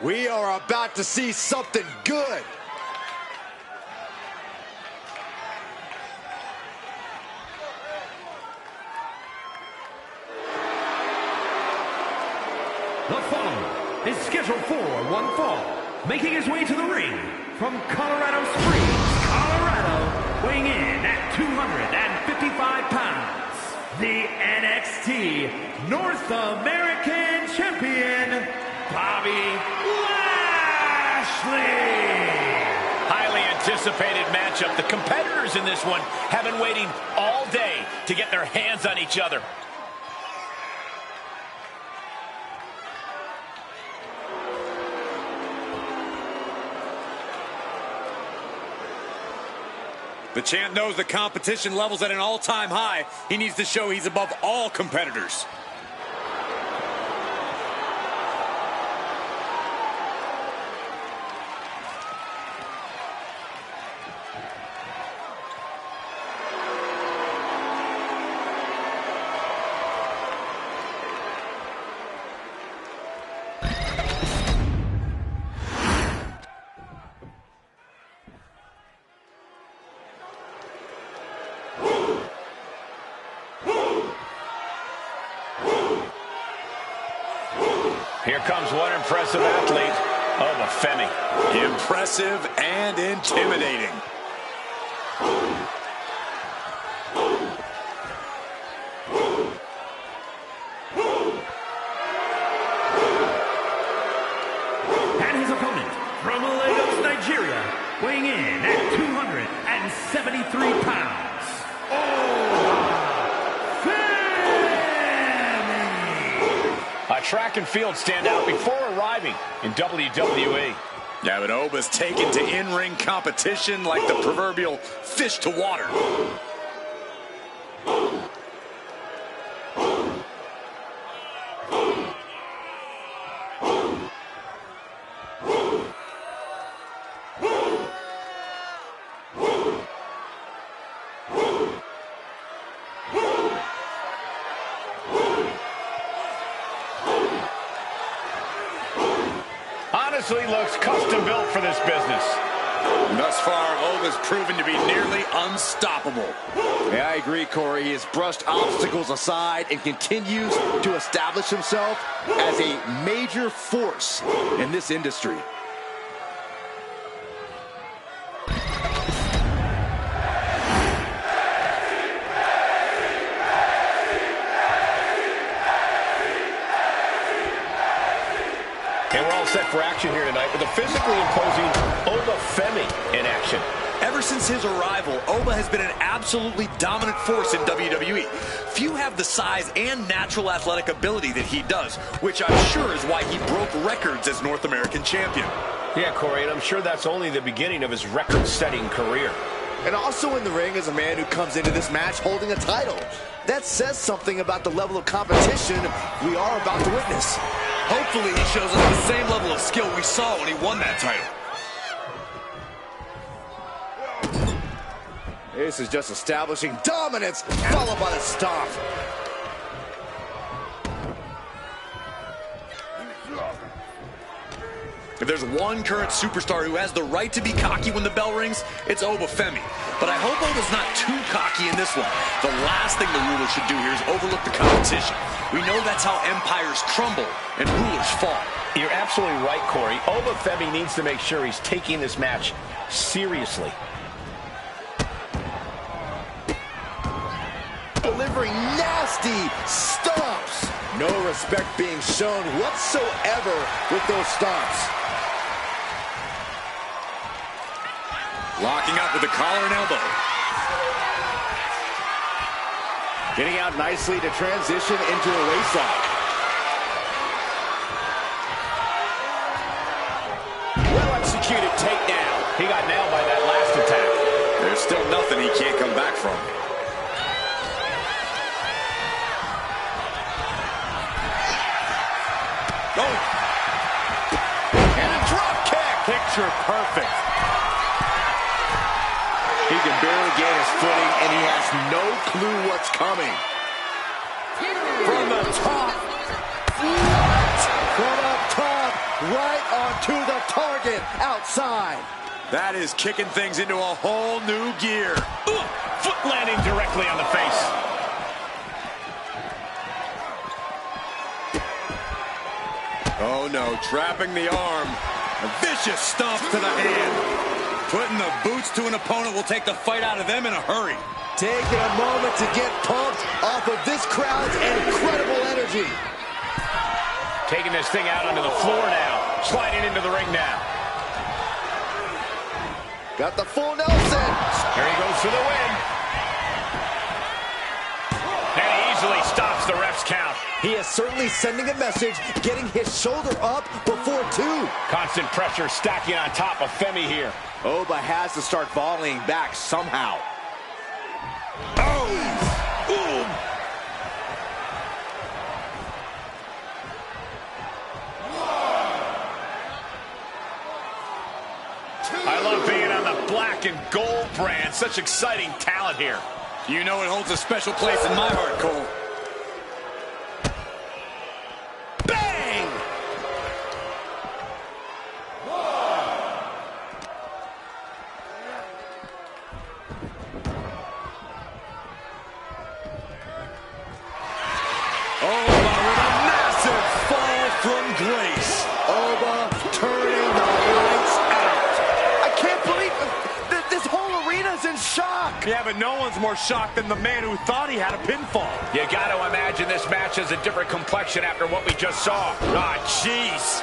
We are about to see something good. The following is scheduled for one fall, making his way to the ring from Colorado Springs, Colorado, weighing in at 255 pounds, the NXT North American Champion, Bobby Lashley. Highly anticipated matchup. The competitors in this one have been waiting all day to get their hands on each other. The champ knows the competition level's at an all-time high. He needs to show he's above all competitors. Here comes one impressive athlete, Oba Femi. Impressive and intimidating. And his opponent from Lagos, Nigeria, weighing in at 273 pounds, A track and field standout before arriving in WWE. Yeah, but Oba's taken to in-ring competition like the proverbial fish to water. Honestly, looks custom built for this business. Thus far, Oba's proven to be nearly unstoppable. Yeah, I agree, Corey. He has brushed obstacles aside and continues to establish himself as a major force in this industry. And we're all set for action here tonight with a physically imposing Oba Femi in action. Ever since his arrival, Oba has been an absolutely dominant force in WWE. Few have the size and natural athletic ability that he does, which I'm sure is why he broke records as North American champion. Yeah, Corey, and I'm sure that's only the beginning of his record-setting career. And also in the ring is a man who comes into this match holding a title. That says something about the level of competition we are about to witness. Hopefully he shows us the same level of skill we saw when he won that title. This is just establishing dominance, followed by the stomp. If there's one current superstar who has the right to be cocky when the bell rings, it's Oba Femi. But I hope Oba's not too cocky in this one. The last thing the ruler should do here is overlook the competition. We know that's how empires crumble and rulers fall. You're absolutely right, Corey. Oba Femi needs to make sure he's taking this match seriously. Delivering nasty stomps. No respect being shown whatsoever with those stomps. Locking up with the collar and elbow. Getting out nicely to transition into a waistlock. Well-executed takedown. He got nailed by that last attack. There's still nothing he can't come back from. Oh! And a drop kick! Picture perfect. He can barely gain his footing, and he has no clue what's coming. From the top. What? From up top. right onto the target outside. That is kicking things into a whole new gear. Ooh, foot landing directly on the face. Oh no, trapping the arm. A vicious stomp to the hand. Putting the boots to an opponent will take the fight out of them in a hurry. Taking a moment to get pumped off of this crowd's incredible energy. Taking this thing out onto the floor now. Sliding into the ring now. Got the full Nelson. Here he goes for the win. And he easily stops the ref's count. He is certainly sending a message, getting his shoulder up before two. Constant pressure stacking on top of Femi here. Oba has to start volleying back somehow. Oh! Boom! I love being on the black and gold brand. Such exciting talent here. You know it holds a special place in my heart, Cole. Bang! Oba with a massive fall from grace. Oba turning the lights out. I can't believe this whole arena's in shock. Yeah, but no one's more shocked than the man who thought he had a pinfall. You got to imagine this match has a different complexion after what we just saw. Ah, jeez.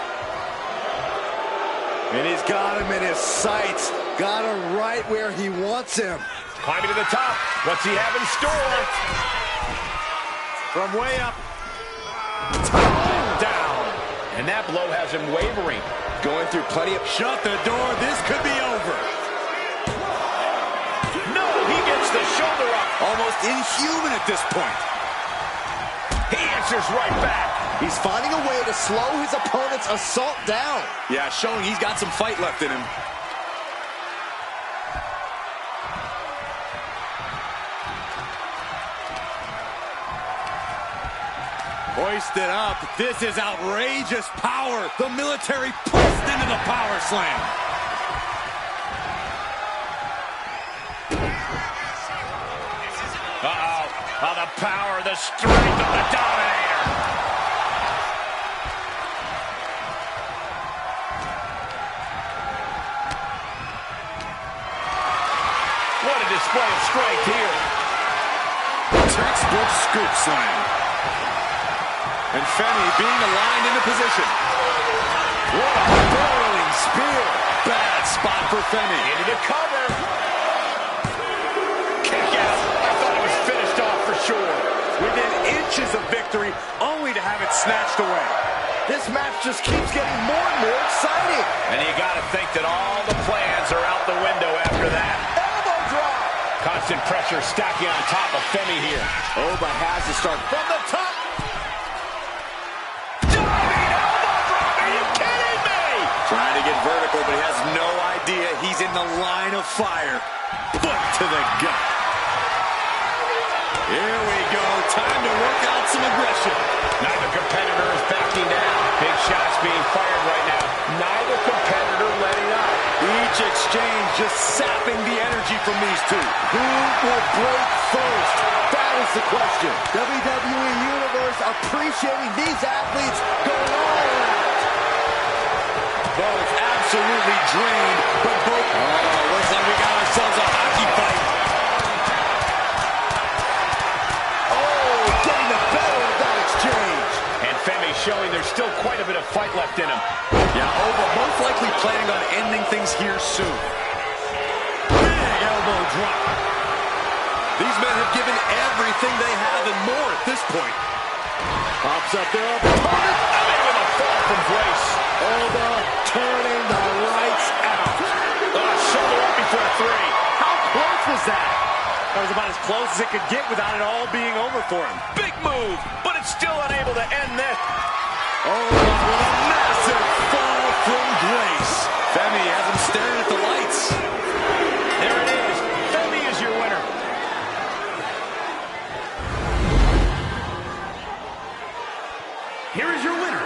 And he's got him in his sights. Got him right where he wants him. Climbing to the top. What's he have in store? From way up. Down. And that blow has him wavering. Going through plenty of... Shut the door. This could be over. No, he gets the shoulder up. Almost inhuman at this point. He answers right back. He's finding a way to slow his opponent's assault down. Yeah, showing he's got some fight left in him. Hoisted up. This is outrageous power. The military pressed into the power slam. Uh-oh. Oh, the power, the strength of the Dominator. What a display of strength here. Textbook scoop slam. And Femi being aligned into position. What a barreling spear. Bad spot for Femi. Into the cover. Kick out. I thought it was finished off for sure. Within inches of victory, only to have it snatched away. This match just keeps getting more and more exciting. And you got to think that all the plans are out the window after that. Elbow drop. Constant pressure stacking on top of Femi here. Oba has to start from the top. Diving elbow drop. Are you kidding me? Trying to get vertical, but he has no idea he's in the line of fire. Foot to the gut. Here we go. Time to work out some aggression. Neither competitor is backing down. Big shots being fired right now. Neither competitor letting up. Each exchange just sapping the energy from these two. Who will break first? That is the question. WWE Universe appreciating these athletes going all out. Both absolutely drained, but both... Oh, looks like we got ourselves a hockey fight. Oh, getting the better of that exchange. And Femi showing there's still quite a bit of fight left in him. Yeah, Oba most likely planning on ending things here soon. Big elbow drop. These men have given everything they have and more at this point. Pops up their opponent. With a fall from grace. Oba turning the lights out. Shoulder up before three. How close was that? That was about as close as it could get without it all being over for him. Big move, but it's still unable to end this. Oba with a massive fall from grace. Femi has him staring at the lights. There it is. Femi is your winner. Here is your winner,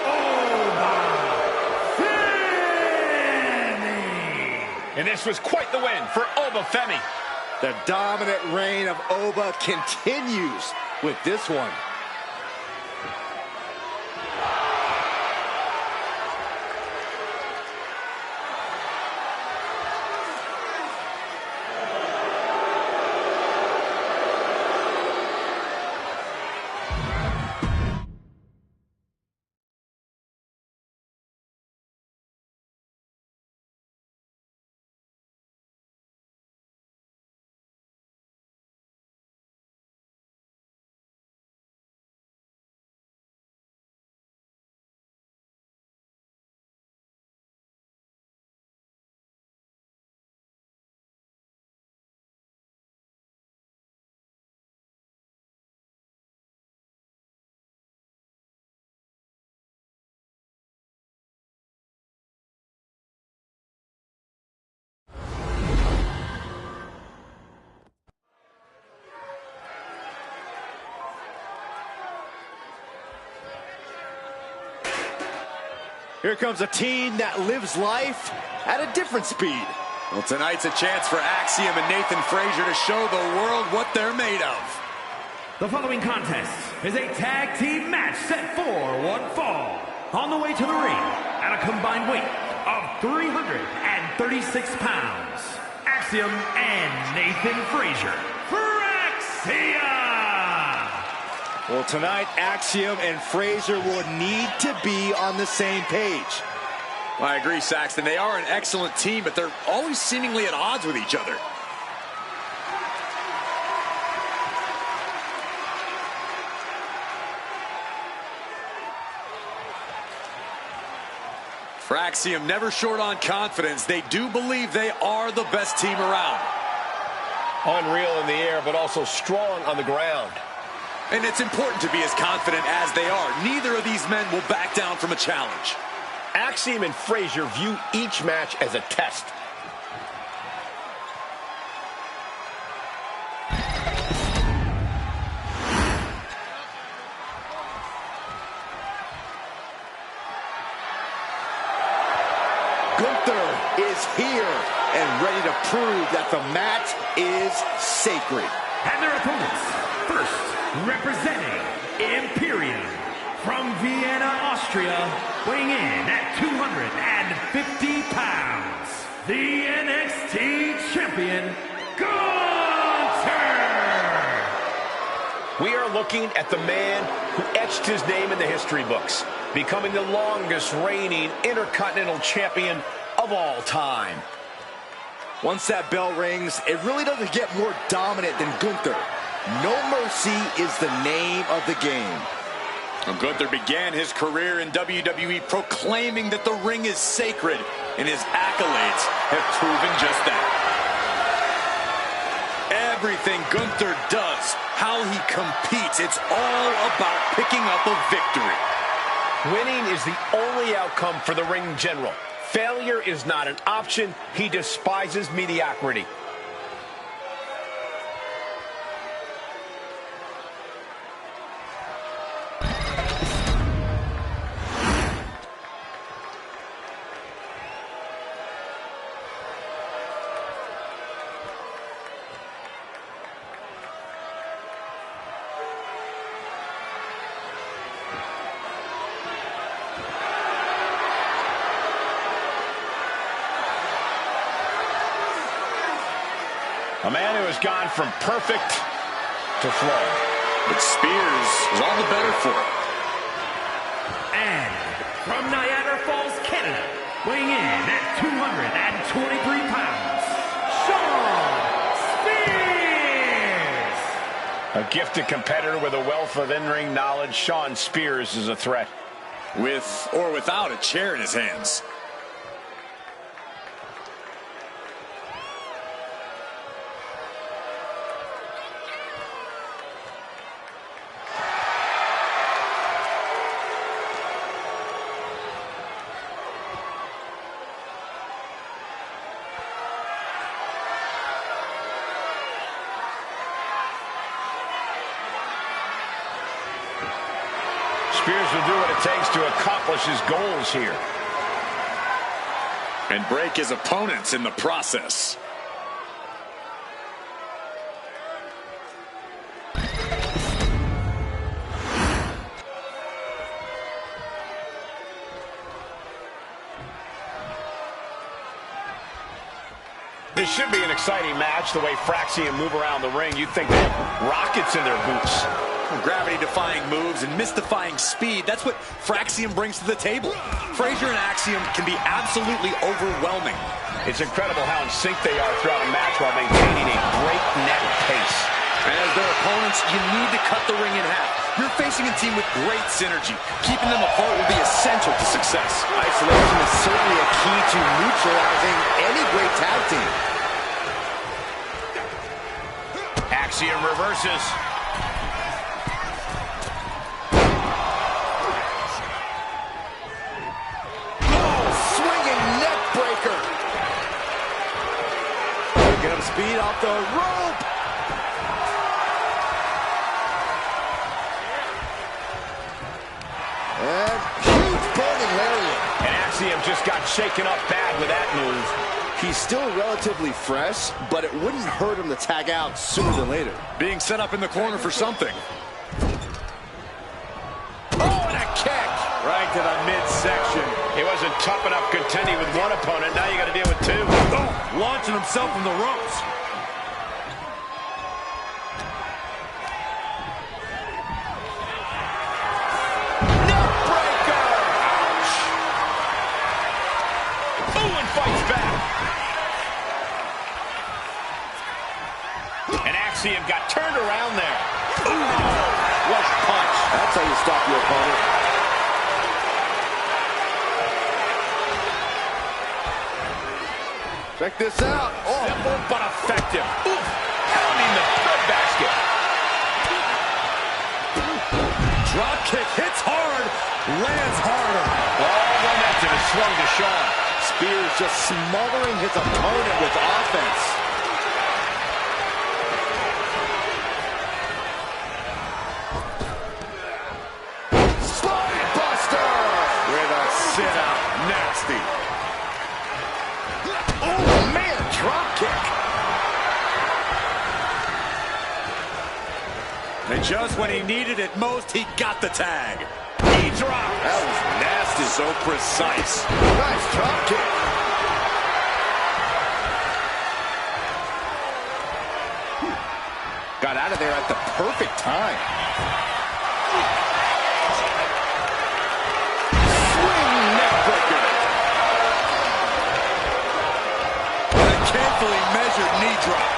Oba. And this was quite the win for Oba Femi. The dominant reign of Oba continues with this one. Here comes a team that lives life at a different speed. Well, tonight's a chance for Axiom and Nathan Frazier to show the world what they're made of. The following contest is a tag team match set for one fall. On the way to the ring at a combined weight of 336 pounds, Axiom and Nathan Frazier for Axiom! Well, tonight, Axiom and Frazier will need to be on the same page. I agree, Saxton. They are an excellent team, but they're always seemingly at odds with each other. For Axiom, never short on confidence, they do believe they are the best team around. Unreal in the air, but also strong on the ground. And it's important to be as confident as they are. Neither of these men will back down from a challenge. Axiom and Frazier view each match as a test. Gunther is here and ready to prove that the match is sacred. And their opponents, first representing Imperium from Vienna, Austria, weighing in at 250 pounds, the NXT Champion, Gunther! We are looking at the man who etched his name in the history books, becoming the longest reigning Intercontinental Champion of all time. Once that bell rings, it really doesn't get more dominant than Gunther. No Mercy is the name of the game. Gunther began his career in WWE proclaiming that the ring is sacred, and his accolades have proven just that. Everything Gunther does, how he competes, it's all about picking up a victory. Winning is the only outcome for the ring general. Failure is not an option. He despises mediocrity. A man who has gone from perfect to flawed. But Spears is all the better for it. And from Niagara Falls, Canada, weighing in at 223 pounds, Shawn Spears! A gifted competitor with a wealth of in-ring knowledge, Shawn Spears is a threat. With or without a chair in his hands. Spears will do what it takes to accomplish his goals here. And break his opponents in the process. This should be an exciting match, the way Fraxium move around the ring. You'd think they have rockets in their boots. Gravity-defying moves and mystifying speed. That's what Fraxium brings to the table. Frazier and Axiom can be absolutely overwhelming. It's incredible how in sync they are throughout a match while maintaining a breakneck pace. As their opponents, you need to cut the ring in half. You're facing a team with great synergy. Keeping them apart will be essential to success. Isolation is certainly a key to neutralizing any great tag team. Axiom reverses. Swinging neck breaker. Get him speed off the rope. And huge burning lariat. And Axiom just got shaken up bad with that move. He's still relatively fresh, but it wouldn't hurt him to tag out sooner than later. Being set up in the corner for something. Oh, and a kick. Right to the midsection. He wasn't tough enough contending with one opponent. Now you got to deal with two. Oh, launching himself from the ropes. Axiom got turned around there. Ooh, what a punch. That's how you stop your opponent. Check this out. Oh. Simple but effective. Oof. Pounding the bread basket. Drop kick hits hard, lands harder. All momentum is swung to Shawn. Spears just smothering his opponent with offense. Sit-out, nasty. Oh, man, drop kick. And just when he needed it most, he got the tag. He dropped. That was nasty. So precise. Nice drop kick. Got out of there at the perfect time. Carefully measured knee drop.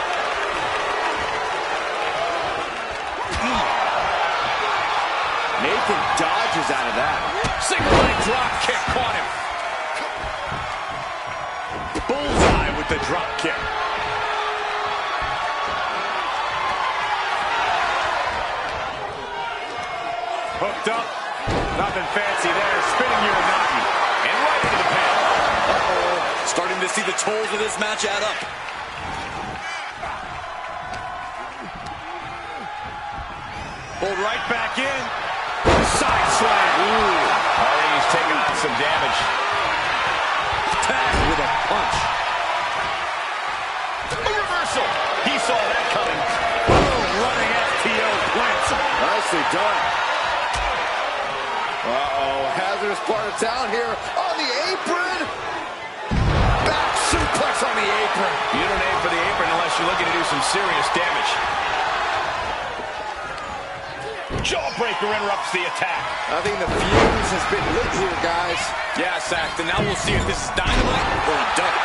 Nathan dodges out of that. Single leg drop kick caught him. Bullseye with the drop kick. Hooked up. Nothing fancy there. Spinning Uranagi. And right into the pin. Uh-oh. Starting to see the tolls of this match add up. Pulled right back in. Side slam. Ooh. Already he's taking on some damage. Tag with a punch. A reversal. He saw that coming. Boom. Running FTO plants him. Nicely done. Uh-oh. Hazardous part of town here on the apron. Back suplex on the apron. You don't aim for the apron unless you're looking to do some serious damage. Jawbreaker interrupts the attack. I think the fuse has been lit here, guys. Yeah, Saxton. Now we'll see if this is dynamite or a double.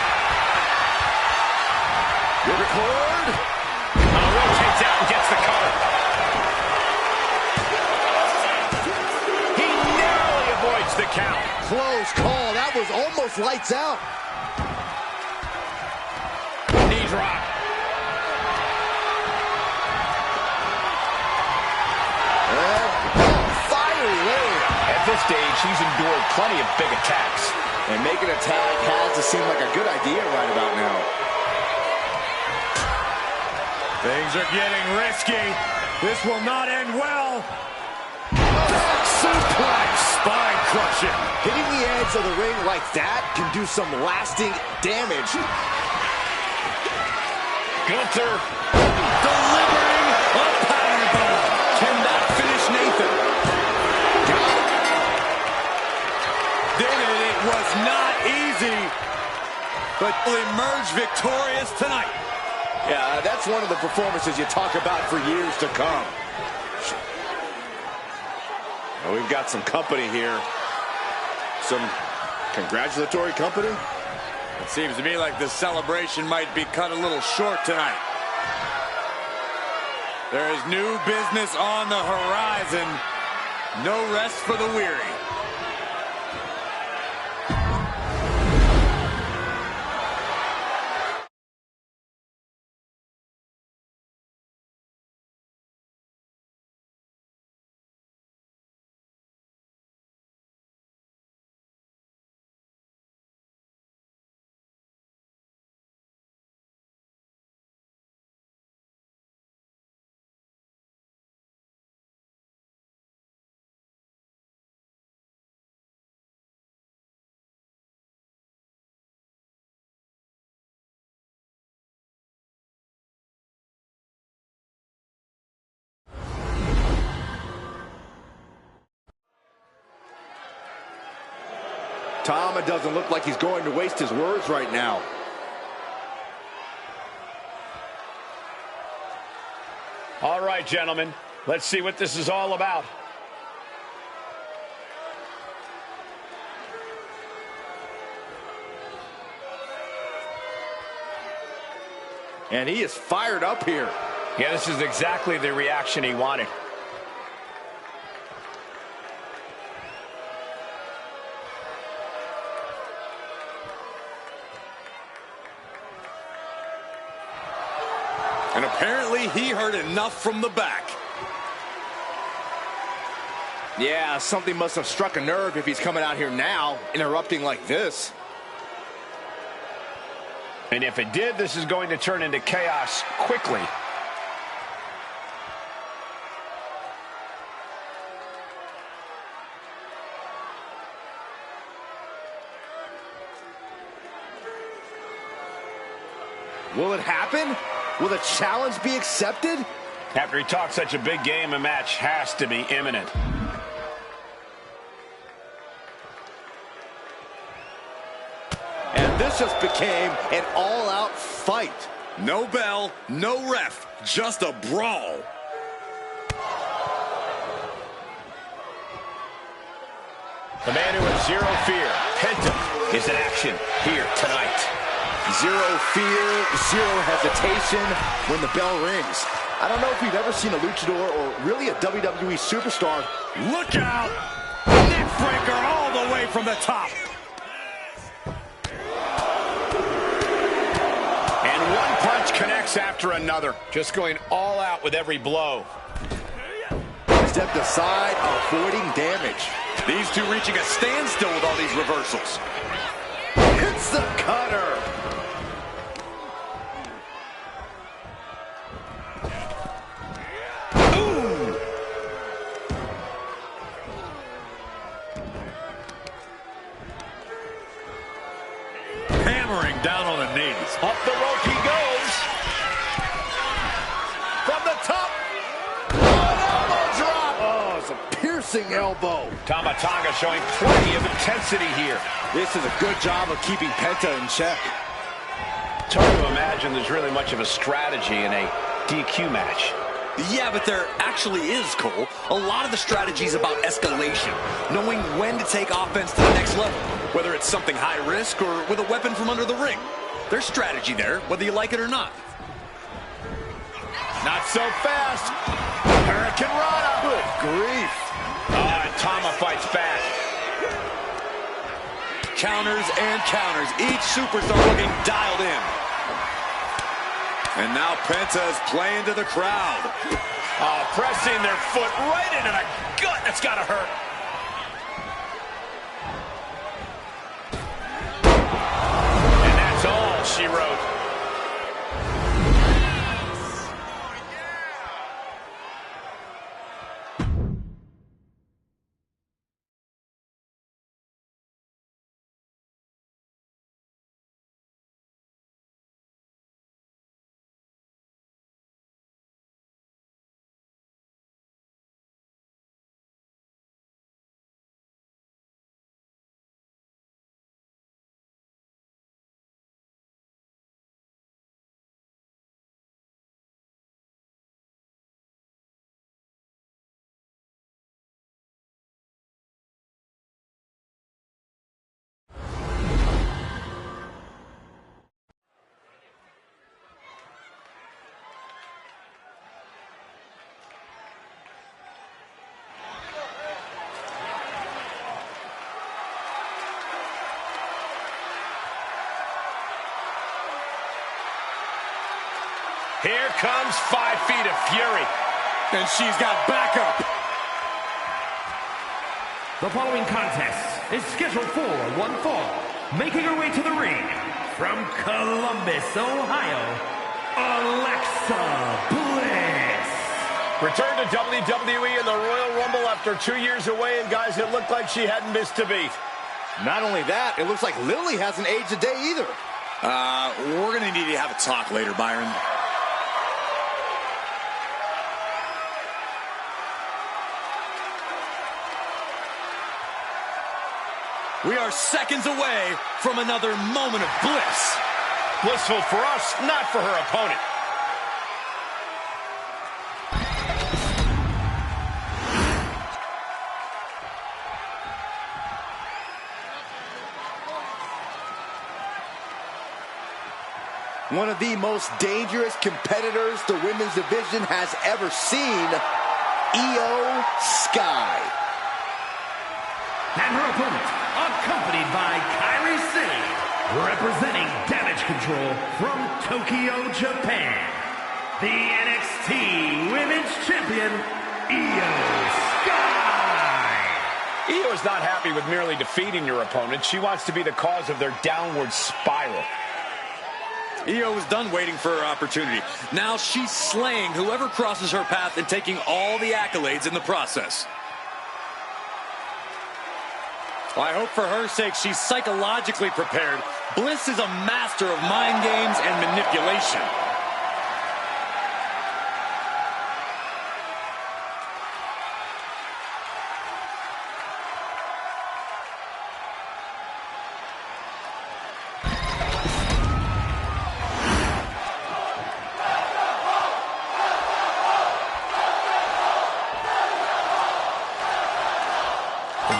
Record. Rotates out and gets the cover. He narrowly avoids the count. Close call. That was almost lights out. Knee drop. Fiery lariat. At this stage, he's endured plenty of big attacks. And making a tag has to seem like a good idea right about now. Things are getting risky. This will not end well. Back suplex. Spine crushing. Hitting the edge of the ring like that can do some lasting damage. Gunther Delivering a powerbomb. Can that finish Nathan? Did it? It was not easy, but will emerge victorious tonight. Yeah, that's one of the performances you talk about for years to come. Well, we've got some company here. Some congratulatory company. It seems to me like the celebration might be cut a little short tonight. There is new business on the horizon. No rest for the weary. Tom, it doesn't look like he's going to waste his words right now. All right, gentlemen, let's see what this is all about. And he is fired up here. Yeah, this is exactly the reaction he wanted. And apparently he heard enough from the back. Yeah, something must have struck a nerve if he's coming out here now, interrupting like this. And if it did, this is going to turn into chaos quickly. Will it happen? Will the challenge be accepted? After he talked such a big game, a match has to be imminent. And this just became an all-out fight. No bell, no ref, just a brawl. The man who has zero fear, Penta, is in action here tonight. Zero fear, zero hesitation when the bell rings. I don't know if we've ever seen a luchador or really a WWE superstar. Look out! Neck breaker all the way from the top. And one punch connects after another. Just going all out with every blow. Stepped aside, avoiding damage. These two reaching a standstill with all these reversals. Hits the cutter. Hammering down on the knees. Up the rope he goes. From the top. An elbow drop. Oh, it's a piercing elbow. Tama Tonga showing plenty of intensity here. This is a good job of keeping Penta in check. It's hard to imagine there's really much of a strategy in a DQ match. Yeah, but there actually is, Cole. A lot of the strategy is about escalation, knowing when to take offense to the next level, whether it's something high risk or with a weapon from under the ring. There's strategy there, whether you like it or not. Not so fast. Hurricane Rana. Good grief. And Tama fights back. Counters and counters. Each superstar looking dialed in. And now Penta is playing to the crowd. Oh, pressing their foot right into the gut. That's got to hurt. And that's all she wrote. Here comes 5 feet of fury. And she's got backup. The following contest is scheduled for one fall. Making her way to the ring from Columbus, Ohio, Alexa Bliss. Returned to WWE in the Royal Rumble after 2 years away, and guys, it looked like she hadn't missed a beat. Not only that, it looks like Lily hasn't aged a day either. We're going to need to have a talk later, Byron. We are seconds away from another moment of bliss. Blissful for us, not for her opponent. One of the most dangerous competitors the women's division has ever seen, Io Sky. And her opponent, accompanied by Kairi Sane, representing Damage Control from Tokyo, Japan, the NXT Women's Champion, Io Sky. Io is not happy with merely defeating your opponent. She wants to be the cause of their downward spiral. Io is done waiting for her opportunity. Now she's slaying whoever crosses her path and taking all the accolades in the process. Well, I hope for her sake she's psychologically prepared. Bliss is a master of mind games and manipulation.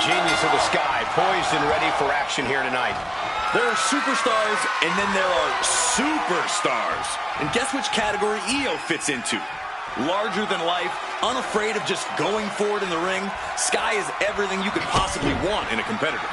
Genius of the Sky, poised and ready for action here tonight. There are superstars, and then there are superstars. And guess which category Io fits into? Larger than life, unafraid of just going forward in the ring. Sky is everything you could possibly want in a competitor.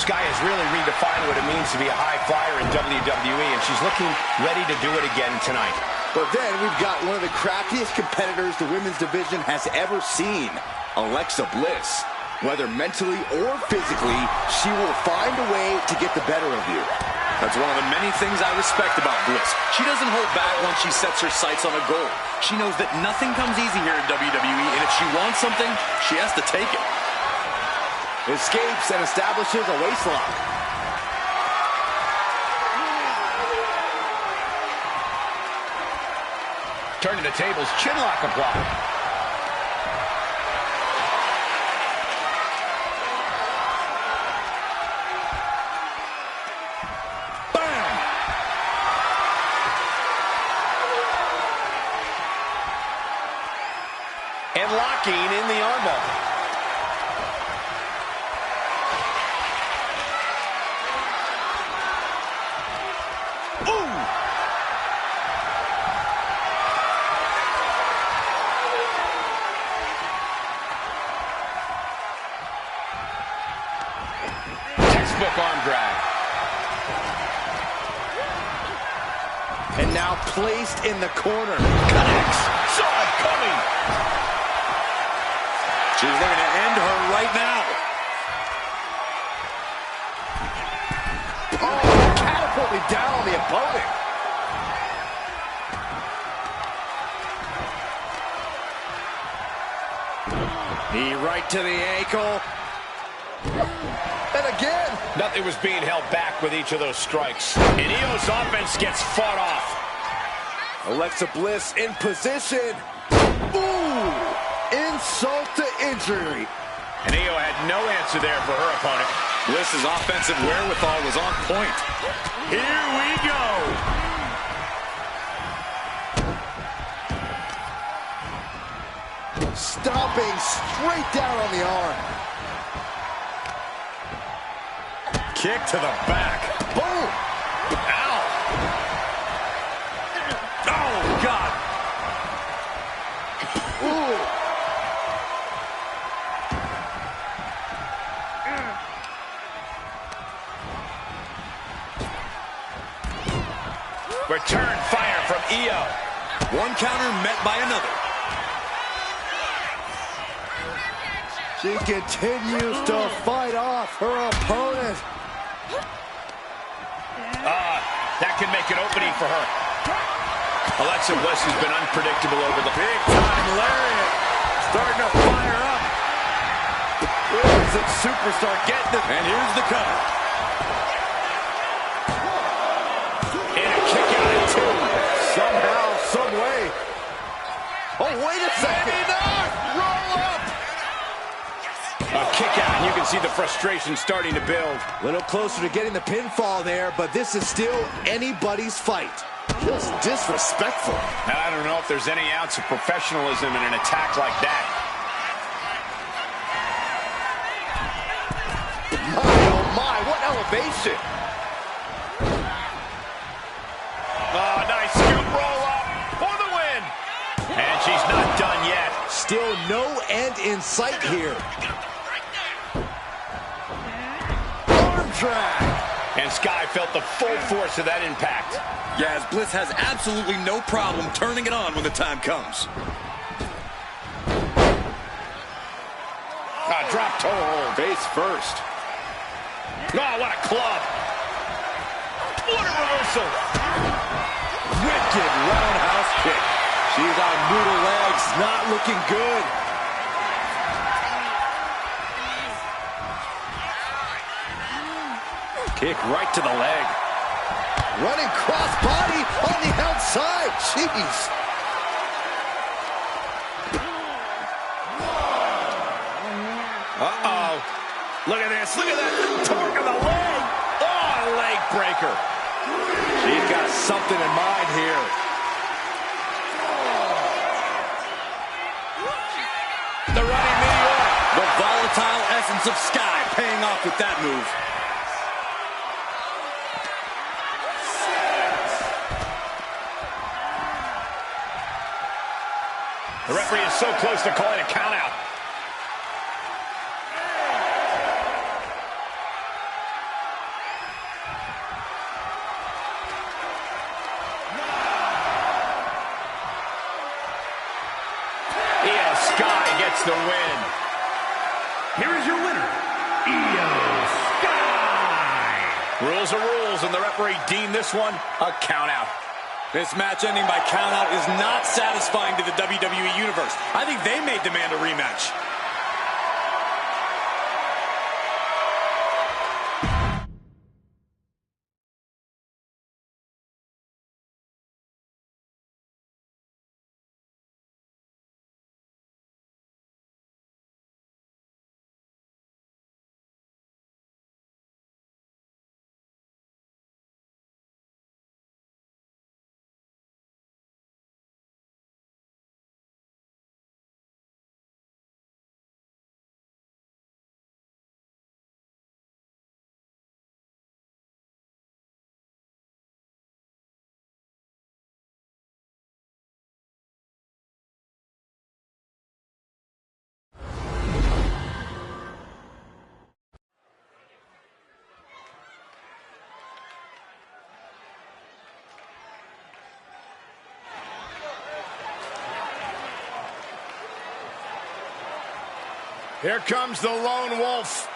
Sky has really redefined what it means to be a high flyer in WWE, and she's looking ready to do it again tonight. But then we've got one of the craftiest competitors the women's division has ever seen, Alexa Bliss. Whether mentally or physically, she will find a way to get the better of you. That's one of the many things I respect about Bliss. She doesn't hold back once she sets her sights on a goal. She knows that nothing comes easy here in WWE, and if she wants something, she has to take it. Escapes and establishes a waistlock. Turning the tables, chinlock applied. And locking in the armbar. Ooh! Textbook arm drag. And now placed in the corner. Connects. Saw it coming. She's looking to end her right now. Oh, catapulting down on the opponent. Knee right to the ankle. And again. Nothing was being held back with each of those strikes. And Io's offense gets fought off. Alexa Bliss in position. Ooh! Insult to injury. And Io had no answer there for her opponent. Bliss's offensive wherewithal was on point. Here we go. Stomping straight down on the arm. Kick to the back. Boom! Ow! Oh, God! Ooh! Return fire from Io. One counter met by another. She continues to fight off her opponent. That can make an opening for her. Alexa Bliss has been unpredictable over the Big-time lariat. Starting to fire up. Where's the superstar getting it? And here's the cover. And a kick out at two. Somehow, some way. Oh, wait a second. Roll up. A kick out, and you can see the frustration starting to build. A little closer to getting the pinfall there, but this is still anybody's fight. Just disrespectful. And I don't know if there's any ounce of professionalism in an attack like that. My, oh my, what elevation. Oh, nice scoop roll up for the win. And she's not done yet. Still no end in sight here. Arm drag. And Sky felt the full force of that impact. Yeah, as Bliss has absolutely no problem turning it on when the time comes. Drop toe hold. Face first. Oh, what a club. What a reversal. Wicked roundhouse kick. She's on noodle legs, not looking good. Kick right to the leg. Running crossbody on the outside. Jeez. Uh-oh. Look at this. Look at that. Torque of the leg. Oh, leg breaker. She's got something in mind here. The running meteor. The volatile essence of Sky paying off with that move. The referee is so close to calling a count out. Io Sky gets the win. Here is your winner, Io Sky. Rules are rules, and the referee deemed this one a count out. This match ending by countout is not satisfying to the WWE Universe. I think they may demand a rematch. Here comes the lone wolf.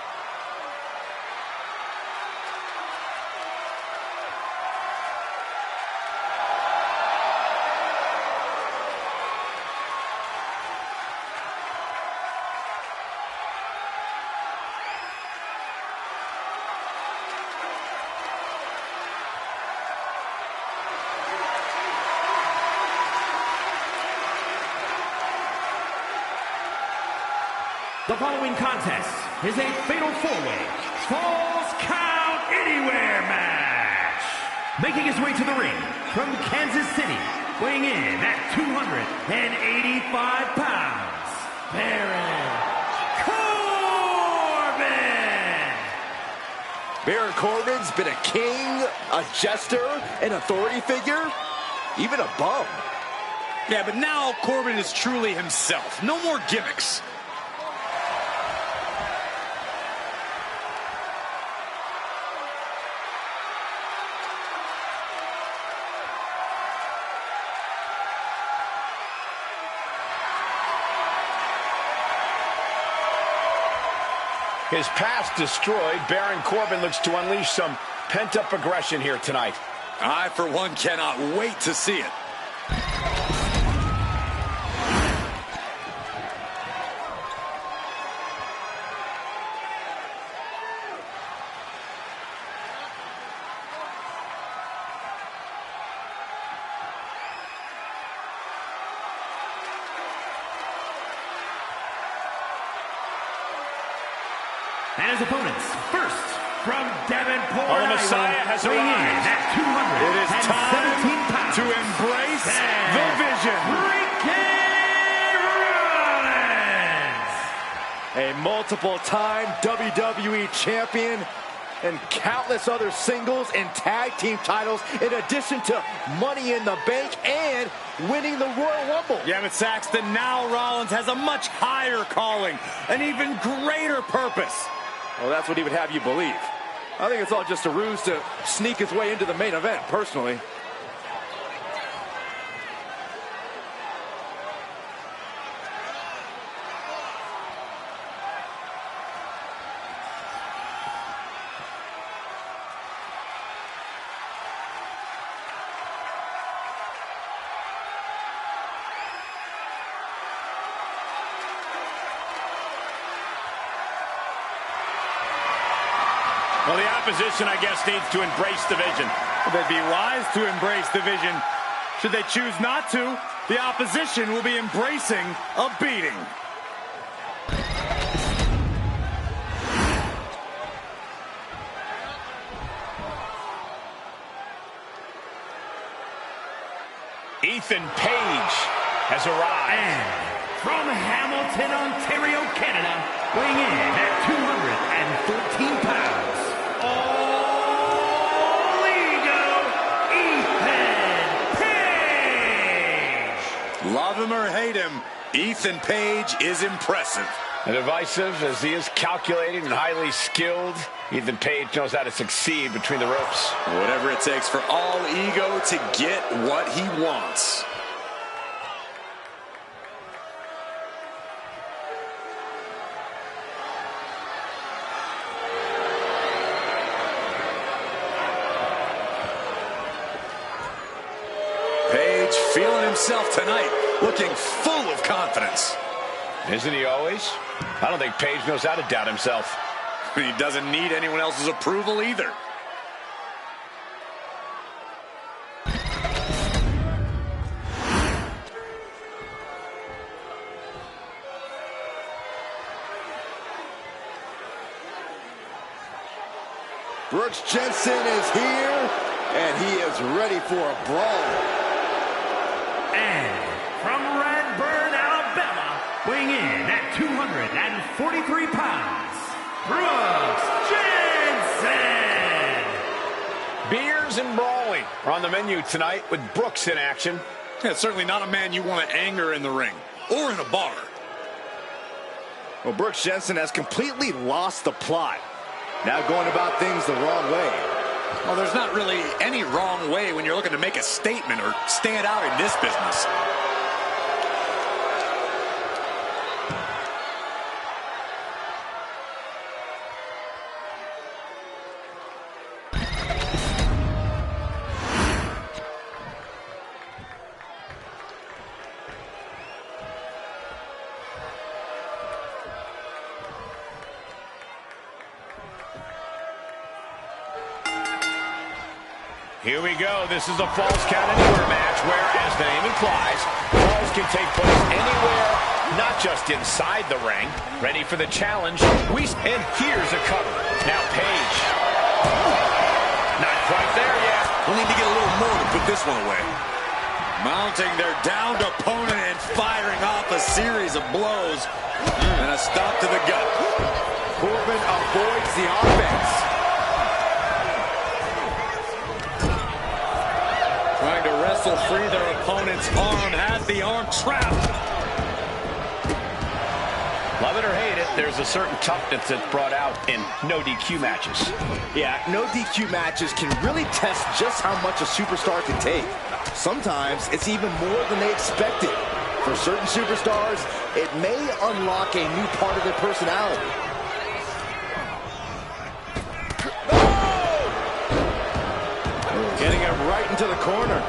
The following contest is a fatal four-way Falls Count Anywhere match. Making his way to the ring from Kansas City, weighing in at 285 pounds, Baron Corbin. Baron Corbin's been a king, a jester, an authority figure, even a bum. Yeah, but now Corbin is truly himself. No more gimmicks. His past destroyed, Baron Corbin looks to unleash some pent-up aggression here tonight. I, for one, cannot wait to see it. And his opponents, first from Davenport, the Messiah has weighing in arrived. at 217 It is time pounds. to embrace the vision. Ricky Rollins. A multiple-time WWE champion and countless other singles and tag team titles in addition to Money in the Bank and winning the Royal Rumble. Yeah, but Saxton, now Rollins has a much higher calling, an even greater purpose. Well, that's what he would have you believe. I think it's all just a ruse to sneak his way into the main event, personally. Well, the opposition, I guess, needs to embrace the vision. They'd be wise to embrace the vision. Should they choose not to, the opposition will be embracing a beating. Ethan Page has arrived. And from Hamilton, Ontario, Canada, weighing in at 214 pounds, All Ego, Ethan Page. Love him or hate him, Ethan Page is impressive. Divisive as he is, calculating and highly skilled, Ethan Page knows how to succeed between the ropes. Whatever it takes for All Ego to get what he wants. Page feeling himself tonight, looking full of confidence. Isn't he always? I don't think Page knows how to doubt himself. He doesn't need anyone else's approval either. Brooks Jensen is here, and he is ready for a brawl. And from Radburn, Alabama, weighing in at 243 pounds, Brooks Jensen. Beers and brawling are on the menu tonight with Brooks in action. Yeah, certainly not a man you want to anger in the ring or in a bar. Well, Brooks Jensen has completely lost the plot. Now going about things the wrong way. Well, there's not really any wrong way when you're looking to make a statement or stand out in this business. Here we go. This is a Falls Count Anywhere match where, as the name implies, falls can take place anywhere, not just inside the ring. Ready for the challenge. And here's a cover. Now Page. Not quite there yet. We'll need to get a little more to put this one away. Mounting their downed opponent and firing off a series of blows. And a stop to the gut. Corbin avoids the offense. Trying to wrestle free their opponent's arm, has the arm trapped. Love it or hate it, there's a certain toughness that's brought out in no DQ matches. Yeah, no DQ matches can really test just how much a superstar can take. Sometimes it's even more than they expected. For certain superstars, it may unlock a new part of their personality. Hitting him right into the corner.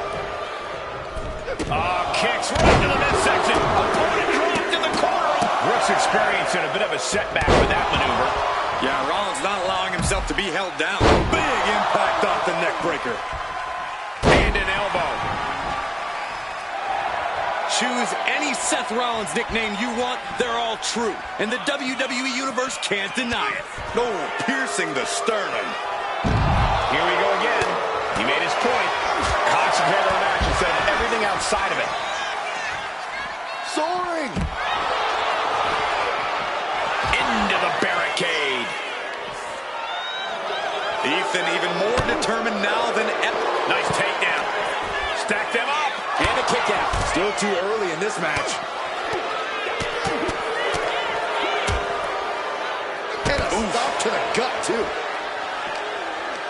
Oh, kicks right to the midsection. Opponent dropped in the corner. Brooks experiencing a bit of a setback with that maneuver. Yeah, Rollins not allowing himself to be held down. Big impact off the neck breaker. And an elbow. Choose any Seth Rollins nickname you want, they're all true. And the WWE Universe can't deny it. Oh, piercing the sternum. Here we go again. He made his point. Concentrate on the match instead of everything outside of it. Soaring. Into the barricade. Ethan even more determined now than ever. Nice takedown. Stack them up. And a kick out. Still too early in this match. And a stop to the gut, too.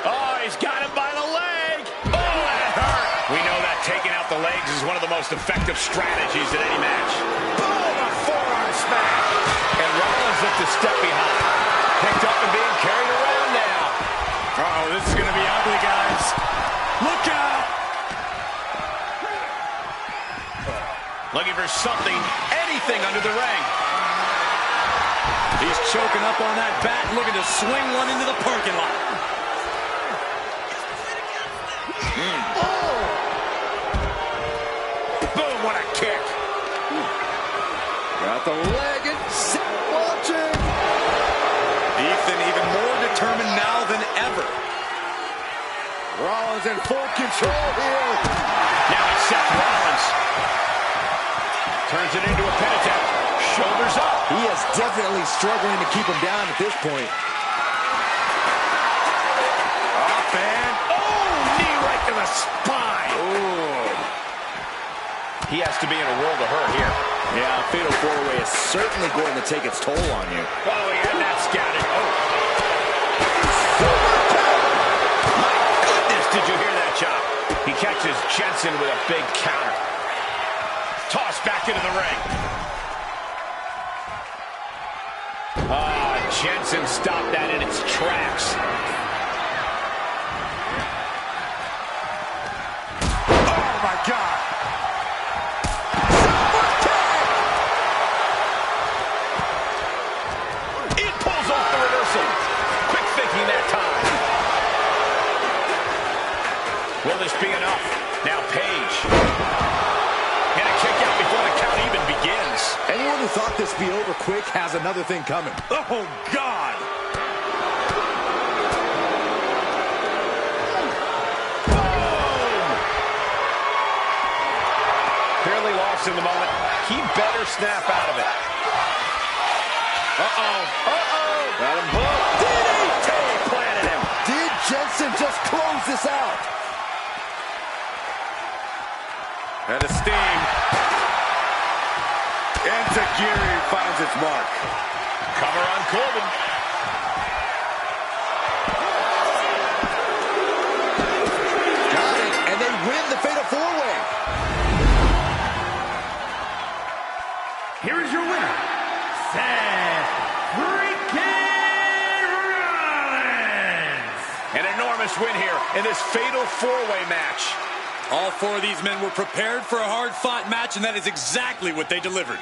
Oh, he's got him by the leg. Oh, that hurt. We know that taking out the legs is one of the most effective strategies in any match. Boom, a forearm smash. And Rollins looked a step behind. Picked up and being carried around now. Uh-oh, this is going to be ugly, guys. Look out! Looking for something, anything under the ring. He's choking up on that bat, looking to swing one into the parking lot. Boom, what a kick. Got the leg and sit watching. Ethan even more determined now than ever. Rollins in full control here. Now it's Seth Rollins. Turns it into a pin attempt. Shoulders up. He is definitely struggling to keep him down at this point. Up and, oh, knee right to the spine. Ooh. He has to be in a world of hurt here. Yeah, fatal four-way is certainly going to take its toll on you. Oh, he had that scouted. Oh. My goodness, did you hear that chop? He catches Jensen with a big counter. Tossed back into the ring. Jensen stopped that in its tracks. Oh, my God. It pulls off the reversal. Quick thinking that time. Will this be enough? Now Page. And a kick out before the count even begins. Anyone who thought this would be over quick has another thing coming. Oh, God. Boom! Clearly lost in the moment. He better snap out of it. Uh-oh. Uh-oh. Got him hooked. DDT planted him. Did Jensen just close this out? And a steam. And Tajiri finds its mark. Cover on Corbin. Got it, and they win the Fatal 4-Way. Here is your winner, Seth freaking Rollins. An enormous win here in this Fatal 4-Way match. All four of these men were prepared for a hard-fought match, and that is exactly what they delivered.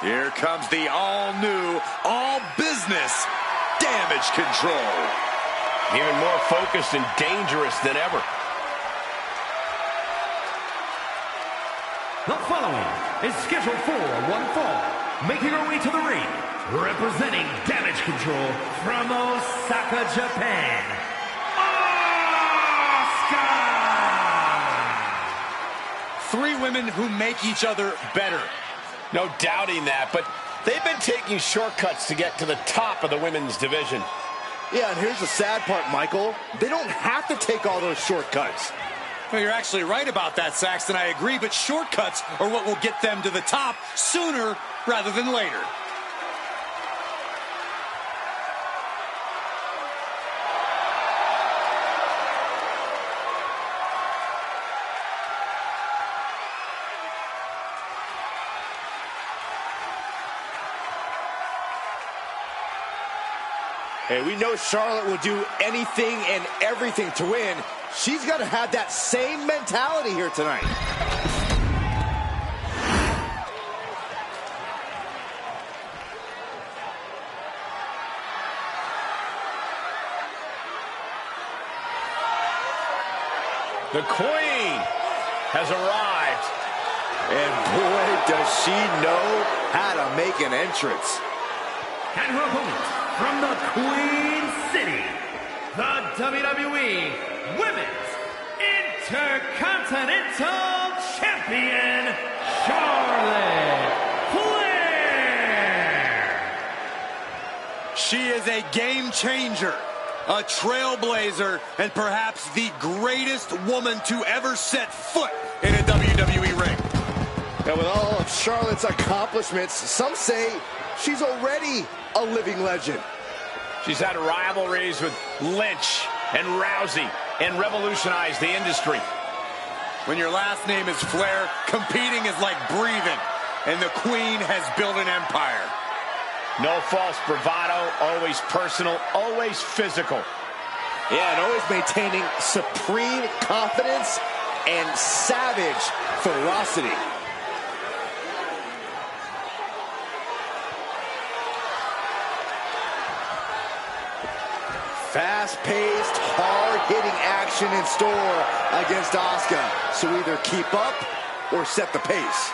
Here comes the all-new, all-business Damage Control. Even more focused and dangerous than ever. The following is scheduled for one fall, making her way to the ring, representing Damage Control from Osaka, Japan, Asuka! 3 women who make each other better. No doubting that, but they've been taking shortcuts to get to the top of the women's division. Yeah, and here's the sad part, Michael. They don't have to take all those shortcuts. Well, you're actually right about that, Saxton. I agree, but shortcuts are what will get them to the top sooner rather than later. Hey, we know Charlotte will do anything and everything to win. She's got to have that same mentality here tonight. The Queen has arrived. And boy, does she know how to make an entrance. And her opponent from the Queen City, the WWE Women's Intercontinental Champion, Charlotte Flair. She is a game changer, a trailblazer, and perhaps the greatest woman to ever set foot in a WWE ring. And with all of Charlotte's accomplishments, some say she's already a living legend. She's had rivalries with Lynch and Rousey and revolutionized the industry. When your last name is Flair, competing is like breathing, and the Queen has built an empire. No false bravado, always personal, always physical. Yeah, and always maintaining supreme confidence and savage ferocity. Fast-paced, hard-hitting action in store against Asuka. So either keep up or set the pace.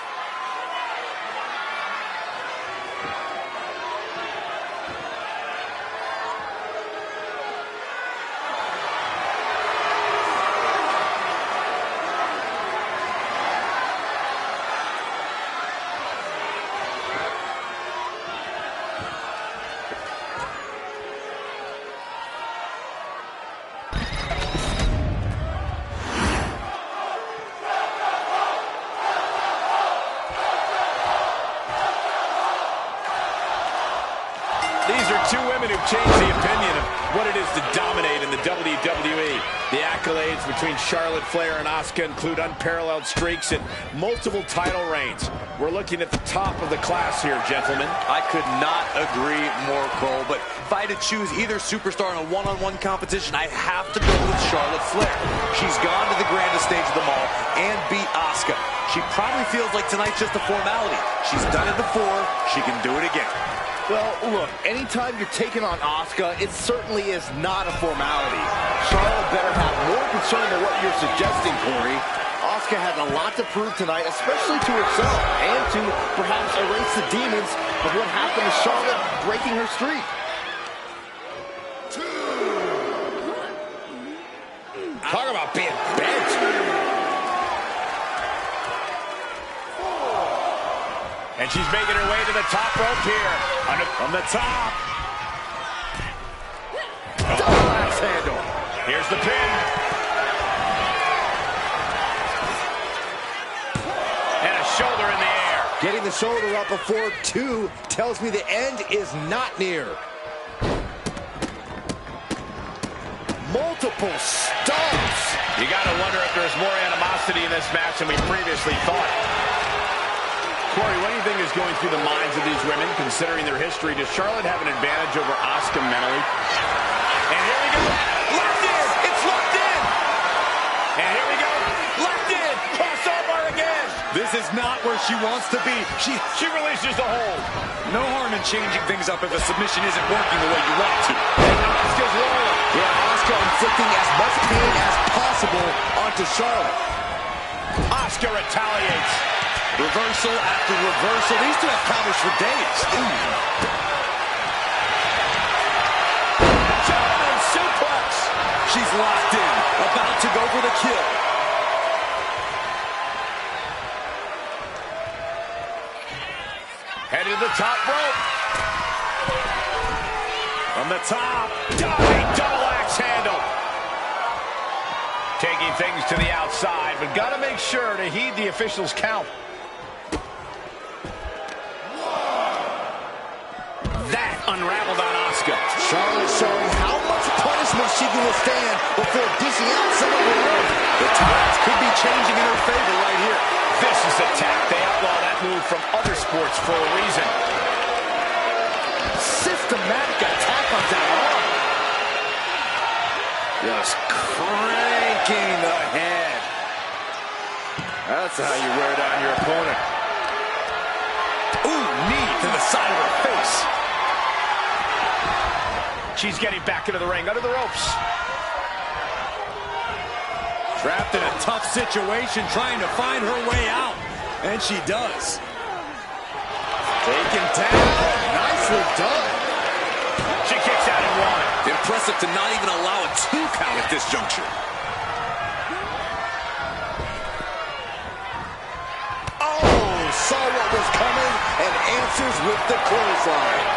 These are two women who've changed the opinion of what it is to dominate in the WWE. The accolades between Charlotte Flair and Asuka include unparalleled streaks and multiple title reigns. We're looking at the top of the class here, gentlemen. I could not agree more, Cole, but if I had to choose either superstar in a one-on-one competition, I have to go with Charlotte Flair. She's gone to the grandest stage of them all and beat Asuka. She probably feels like tonight's just a formality. She's done it before. She can do it again. Well, look, anytime you're taking on Asuka, it certainly is not a formality. Charlotte better have more concern than what you're suggesting, Corey. Asuka had a lot to prove tonight, especially to herself, and to perhaps erase the demons of what happened to Charlotte breaking her streak. Talk about being bent. And she's making her way to the top rope here. From the top. Double axe handle. Here's the pin. And a shoulder in the air. Getting the shoulder up before 2 tells me the end is not near. Multiple stomps. You got to wonder if there's more animosity in this match than we previously thought. Corey, what do you think is going through the minds of these women, considering their history? Does Charlotte have an advantage over Asuka mentally? And here we go. Locked in. It's locked in. And here we go. Locked in. Crossover again. This is not where she wants to be. She releases the hold. No harm in changing things up if a submission isn't working the way you want to. And Asuka's rolling. Yeah, Asuka inflicting as much pain as possible onto Charlotte. Asuka retaliates. Reversal after reversal. These two have counters for days. German suplex. She's locked in, about to go for the kill. Headed to the top rope. From the top. Diving double axe handle. Taking things to the outside, but got to make sure to heed the official's count. That unraveled on Asuka. Charlotte showing how much punishment she can withstand before dishing out some of her own. The tides could be changing in her favor right here. Vicious attack. They outlaw that move from other sports for a reason. Systematic attack on that arm. Just cranking the head. That's how you wear down your opponent. Ooh, knee to the side of her face. She's getting back into the ring, under the ropes. Trapped in a tough situation, trying to find her way out. And she does. Taken down. Nicely done. She kicks out at one. Impressive to not even allow a 2 count at this juncture. Oh, saw what was coming and answers with the clothesline.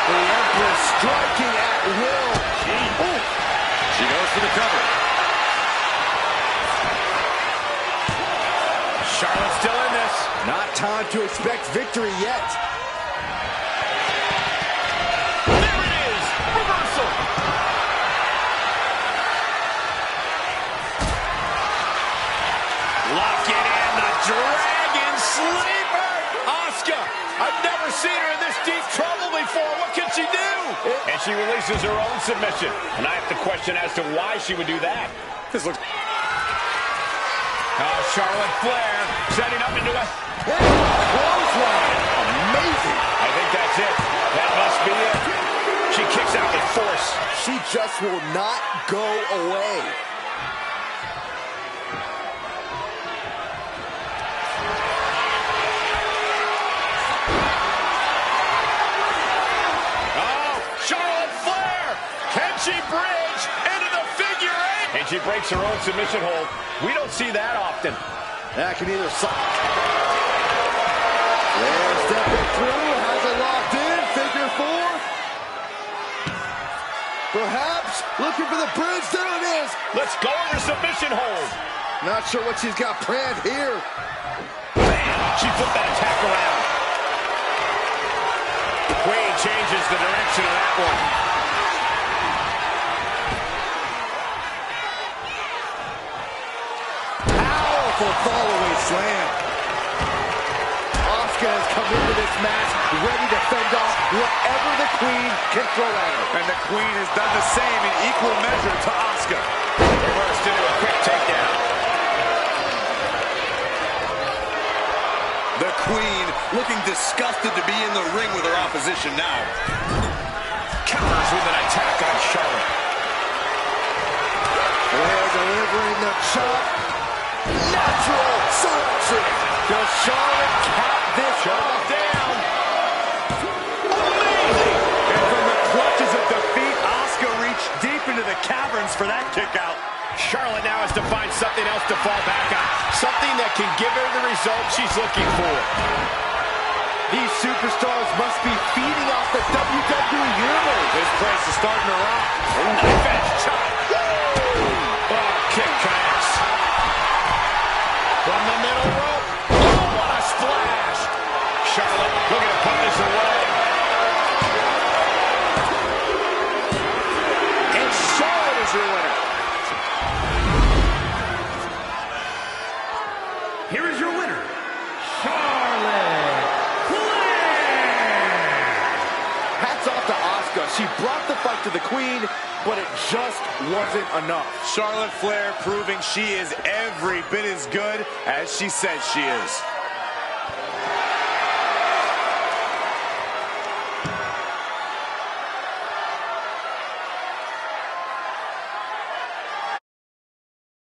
The Empress striking at will. Ooh. She goes for the cover. Charlotte's still in this. Not time to expect victory yet. There it is. Reversal. Lock it in. The Dragon Sleeper. Asuka. I've never seen her in this deep trouble before. What can she do? And she releases her own submission. And I have to question as to why she would do that. This looks... Charlotte Flair setting up into a Clothesline. Amazing. I think that's it. That must be it. She kicks out with force. She just will not go away. Oh, Charlotte Flair. Can she bridge into the figure eight? And she breaks her own submission hold. We don't see that often. That can either suck. Flair stepping through, has it locked in, figure 4. Perhaps looking for the bridge, there it is. Let's go with her submission hold. Not sure what she's got planned here. Bam! She flipped that attack around. Queen changes the direction of that one. Following slam. Asuka has come into this match ready to fend off whatever the Queen can throw at her. And the Queen has done the same in equal measure to Asuka. Reversed into a quick takedown. The Queen looking disgusted to be in the ring with her opposition now. Counters with an attack on Charlotte. Flair delivering the chop. Natural selection. Does Charlotte count this Charlotte down. Amazing! And from the clutches of defeat, Asuka reached deep into the caverns for that kick out. Charlotte now has to find something else to fall back on. Something that can give her the result she's looking for. These superstars must be feeding off the WWE Universe. This place is starting to rock. Knife edge chop. Oh, kick connects. From the middle rope. Oh, what a splash. Charlotte looking to put this away. And Charlotte is your winner. Here is your winner, Charlotte Flair. Hats off to Asuka. She brought the fight to the Queen, but it just wasn't enough. Charlotte Flair proving she is every bit as good as she says she is.